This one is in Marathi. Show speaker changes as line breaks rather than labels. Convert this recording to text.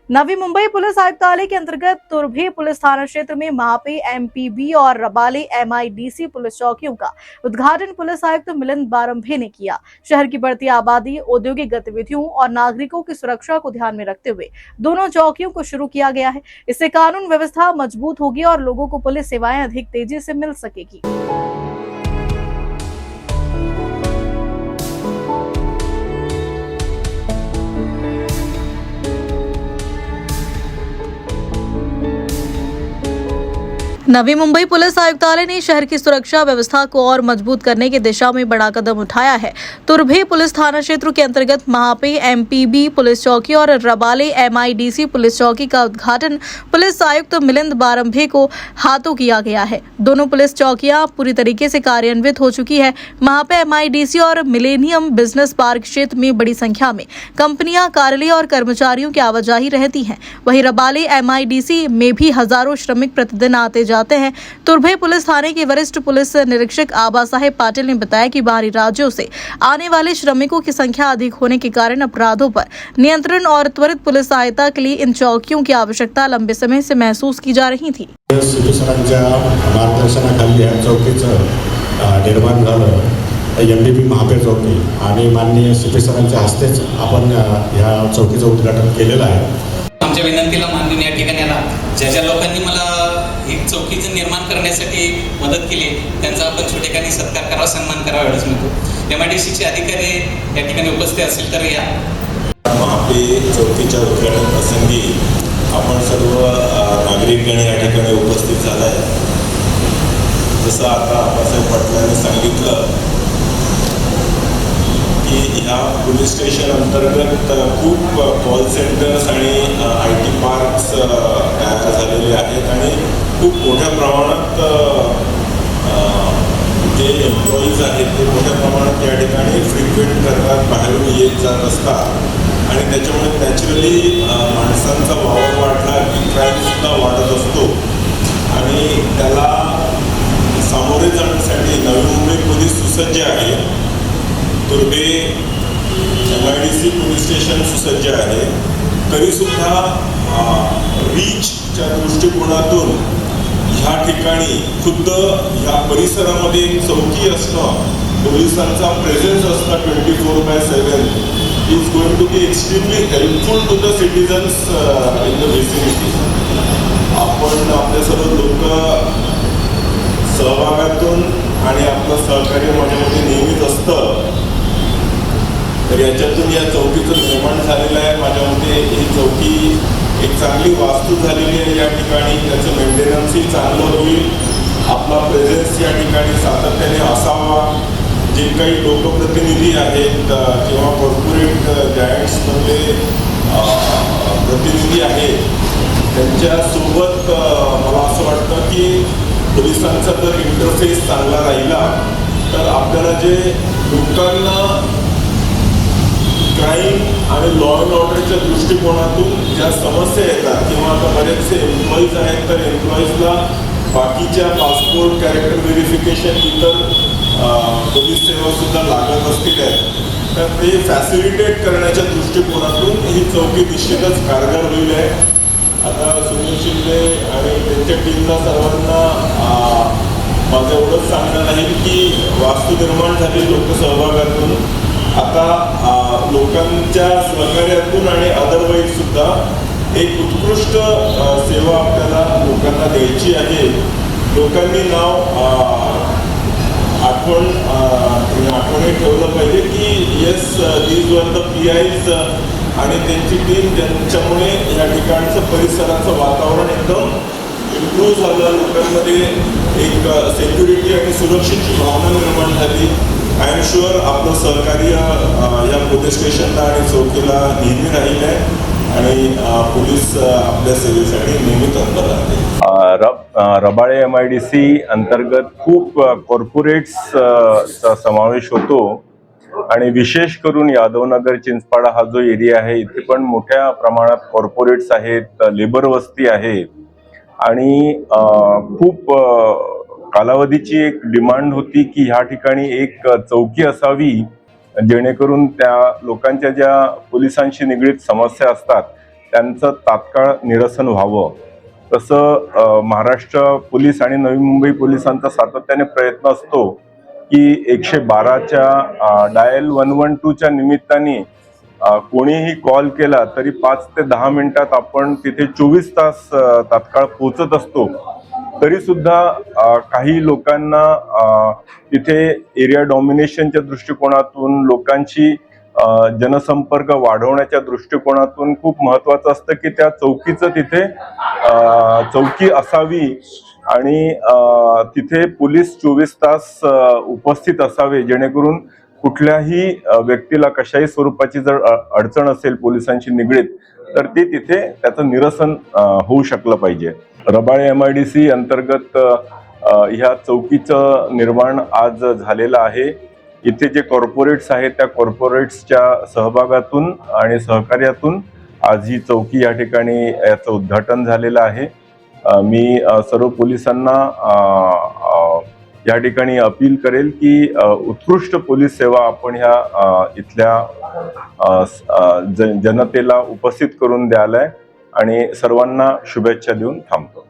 नवी मुंबई पुलिस आयुक्तालय के अंतर्गत तुर्भे पुलिस थाना क्षेत्र में महापे एमपीबी और रबाले एमआईडीसी पुलिस चौकियों का उद्घाटन पुलिस आयुक्त मिलिंद बारंभे ने किया। शहर की बढ़ती आबादी, औद्योगिक गतिविधियों और नागरिकों की सुरक्षा को ध्यान में रखते हुए दोनों चौकियों को शुरू किया गया है। इससे कानून व्यवस्था मजबूत होगी और लोगों को पुलिस सेवाएं अधिक तेजी से मिल सकेगी। नवी मुंबई पुलिस आयुक्तालय ने शहर की सुरक्षा व्यवस्था को और मजबूत करने की दिशा में बड़ा कदम उठाया है। तुर्भे पुलिस थाना क्षेत्र के अंतर्गत महापे एमपीबी पुलिस चौकी और रबाले एमआईडीसी पुलिस चौकी का उद्घाटन पुलिस आयुक्त मिलिंद बारंभे को हाथों किया गया है। दोनों पुलिस चौकियां पूरी तरीके से कार्यान्वित हो चुकी है। महापे एमआईडीसी और मिलेनियम बिजनेस पार्क क्षेत्र में बड़ी संख्या में कंपनियां, कार्यालय और कर्मचारियों की आवाजाही रहती है। वहीं रबाले एमआईडीसी में भी हजारों श्रमिक प्रतिदिन आते जाते हैं। तुर्भे पुलिस थाने के वरिष्ठ पुलिस निरीक्षक आबा साहेब पाटिल ने बताया कि बाहरी राज्यों से आने वाले श्रमिकों की संख्या अधिक होने के कारण अपराधों पर नियंत्रण और त्वरित पुलिस सहायता के लिए इन चौकियों की आवश्यकता लंबे समय से महसूस की जा रही थी।
मार्गदर्शनाखाली या चौकीचं निर्माण झालं। एमपीबी महापे चौकी आणि माननीय सीपी सरांच्या हस्तेच आपण या चौकीचं उद्घाटन केलेलं आहे।
आमच्या विनंतीला माननीय या ठिकाणी आला, ज्या लोकांनी मला एक चौकीचं निर्माण करण्यासाठी मदत केली त्यांचा आपण छोटेखानी सत्कार करावा, सन्मान करावा एवढंच म्हणतो। एमआयडीसीचे अधिकारी या ठिकाणी उपस्थित असेल तर या।
महापे चौकीच्या उद्घाटन प्रसंगी आपण सर्व नागरिकांनी या ठिकाणी उपस्थित झाला आहे। जसं आता आबासाहेब पाटलांनी सांगितलं की ह्या पोलीस स्टेशन अंतर्गत खूप कॉल सेंटर्स आणि IT पार्क्स तयार झालेले आहेत आणि खूप मोठ्या प्रमाणात जे एम्प्लॉईज आहेत ते मोठ्या प्रमाणात या ठिकाणी फ्रिक्वेंट करतात, बाहेरून येत जात असतात आणि त्याच्यामुळे नॅचरली माणसांचा वावर वाढला की क्राईमसुद्धा वाढत असतो आणि त्याला सामोरे जाण्यासाठी नवी मुंबई पोलीस सुसज्ज आहे। तुर्भे एमआयडीसी पोलीस स्टेशन सुसज्ज आहे, तरीसुद्धा रीचच्या दृष्टिकोनातून ह्या ठिकाणी खुद्द ह्या परिसरामध्ये एक चौकी असणं, पोलिसांचा प्रेझेन्स असणं 24/7 is going to be extremely helpful to the citizens in the vicinity. आपण आपले सर्व लोक सहभागातून आणि आपलं सहकार्य माझ्यामध्ये नेहमीच असतं, तर याच्यातून या चौकीचं निर्माण झालेलं आहे। माझ्या मते ही चौकी एक चांगली वास्तू झालेली आहे या ठिकाणी, त्याचं मेंटेनन्सही चांगलं होईल, आपला प्रेझेन्स या ठिकाणी सातत्याने असावा। जे काही लोकप्रतिनिधी आहेत किंवा कॉर्पोरेट जायंट्समधले प्रतिनिधी आहेत त्यांच्यासोबत मला असं वाटतं की पोलिसांचा जर इंटरफेस चांगला राहिला तर आपल्याला जे लोकांना क्राईम आणि लॉ अँड ऑर्डरच्या दृष्टिकोनातून ज्या समस्या येतात किंवा आता बरेचसे एम्प्लॉईज आहेत तर एम्प्लॉईजला बाकीच्या पासपोर्ट, कॅरेक्टर व्हेरिफिकेशन, इतर पोलीस सेवासुद्धा लागत असतील आहेत तर ते फॅसिलिटेट करण्याच्या दृष्टिकोनातून ही चौकी निश्चितच कारगर होईल आहे। आता सुनील शिंदे आणि त्यांच्या टीमला सर्वांना माझं एवढंच सांगणं राहील की वास्तू निर्माण झाली लोकसहभागातून, आता लोकांच्या सहकार्यातून आणि अदरवाईज सुद्धा एक उत्कृष्ट सेवा आपल्याला लोकांना द्यायची आहे। लोकांनी नाव आठवणी ठेवलं पाहिजे की yes these were the PIs आणि त्यांची टीम, ज्यांच्यामुळे या ठिकाणचं परिसराचं वातावरण एकदम इम्प्रूव्ह झालं, लोकांमध्ये एक सेक्युरिटी आणि सुरक्षेची भावना निर्माण झाली। आय एम शुअर आपलं सहकार्य या पोलीस स्टेशनला आणि चौकीला नेहमी राहील आहे आणि पोलीस आपल्या सेवेसाठी नेहमी तत्पर राहते।
रबाळे MIDC अंतर्गत खूप कॉर्पोरेट्सचा समावेश होतो आणि विशेष करून यादवनगर, चिंचपाडा हा जो एरिया आहे इथे पण मोठ्या प्रमाणात कॉर्पोरेट्स आहेत, लेबर वस्ती आहे आणि खूप कालावधीची एक डिमांड होती की ह्या ठिकाणी एक चौकी असावी जेणेकरून त्या लोकांच्या ज्या पोलिसांशी निगडीत समस्या असतात त्यांचं तात्काळ निरसन व्हावं. तसं महाराष्ट्र पोलीस आणि नवी मुंबई पोलिसांचा सातत्याने प्रयत्न असतो की 112च्या डायल 112च्या निमित्ताने कोणीही कॉल केला तरी 5 ते 10 मिनिटात आपण तिथे 24 तास तात्काळ पोहोचत असतो. तरी सुद्धा काही लोकांना तिथे एरिया डॉमिनेशनच्या दृष्टिकोनातून, लोकांची जनसंपर्क वाढवण्याच्या दृष्टिकोनातून खूप महत्वाचं असतं की त्या चौकीचं तिथे चौकी असावी आणि तिथे पोलीस 24 तास उपस्थित असावे, जेणेकरून कुठल्याही व्यक्तीला कशाही स्वरूपाची जर अडचण असेल पोलिसांशी निगडीत तर ती तिथे त्याचं निरसन होऊ शकलं पाहिजे. रबाळे MIDC अंतर्गत ह्या चौकीचं निर्माण आज झालेलं आहे. इथे जे कॉर्पोरेट्स आहेत त्या कॉर्पोरेट्सच्या सहभागातून आणि सहकार्यातून आज ही चौकी या ठिकाणी याचं उद्घाटन झालेलं आहे. मी सर्व पोलिसांना या ठिकाणी अपील करेल की उत्कृष्ट पोलीस सेवा आपण ह्या इथल्या जनतेला उपस्थित करून द्याल आणि सर्वांना शुभेच्छा देऊन थांबतो.